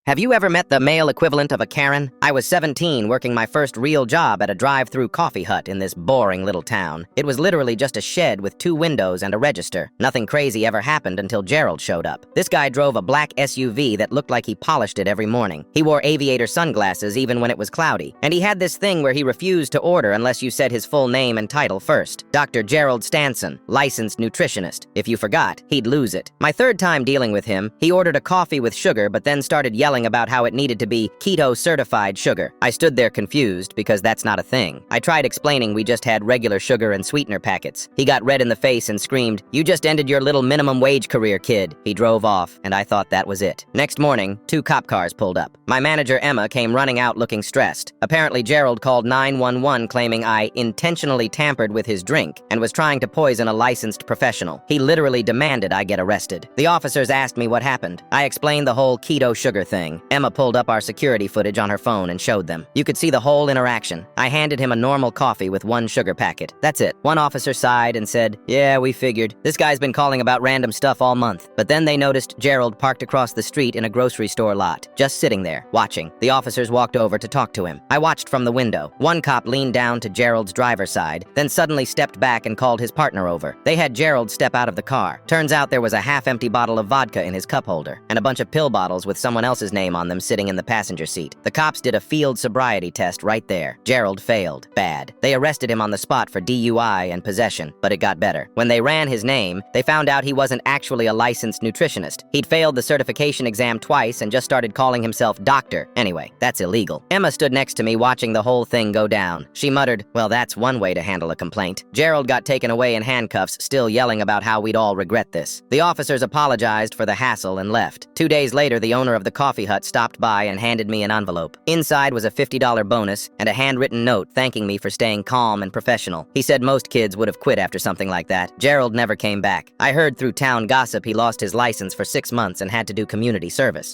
Have you ever met the male equivalent of a Karen? I was 17 working my first real job at a drive-through coffee hut in this boring little town. It was literally just a shed with 2 windows and a register. Nothing crazy ever happened until Gerald showed up. This guy drove a black SUV that looked like he polished it every morning. He wore aviator sunglasses even when it was cloudy. And he had this thing where he refused to order unless you said his full name and title first. Dr. Gerald Stanson, licensed nutritionist. If you forgot, he'd lose it. My third time dealing with him, he ordered a coffee with sugar but then started yelling about how it needed to be keto-certified sugar. I stood there confused because that's not a thing. I tried explaining we just had regular sugar and sweetener packets. He got red in the face and screamed, "You just ended your little minimum wage career, kid." He drove off, and I thought that was it. Next morning, 2 cop cars pulled up. My manager, Emma, came running out looking stressed. Apparently, Gerald called 911 claiming I intentionally tampered with his drink and was trying to poison a licensed professional. He literally demanded I get arrested. The officers asked me what happened. I explained the whole keto sugar thing. Emma pulled up our security footage on her phone and showed them. You could see the whole interaction. I handed him a normal coffee with 1 sugar packet. That's it. One officer sighed and said, "Yeah, we figured. This guy's been calling about random stuff all month." But then they noticed Gerald parked across the street in a grocery store lot, just sitting there, watching. The officers walked over to talk to him. I watched from the window. One cop leaned down to Gerald's driver's side, then suddenly stepped back and called his partner over. They had Gerald step out of the car. Turns out there was a half-empty bottle of vodka in his cup holder, and a bunch of pill bottles with someone else's name on them sitting in the passenger seat. The cops did a field sobriety test right there. Gerald failed. Bad. They arrested him on the spot for DUI and possession, but it got better. When they ran his name, they found out he wasn't actually a licensed nutritionist. He'd failed the certification exam twice and just started calling himself doctor. Anyway, that's illegal. Emma stood next to me watching the whole thing go down. She muttered, "Well, that's one way to handle a complaint." Gerald got taken away in handcuffs, still yelling about how we'd all regret this. The officers apologized for the hassle and left. 2 days later, the owner of the coffee hut stopped by and handed me an envelope. Inside was a $50 bonus and a handwritten note thanking me for staying calm and professional. He said most kids would have quit after something like that. Gerald never came back. I heard through town gossip he lost his license for 6 months and had to do community service.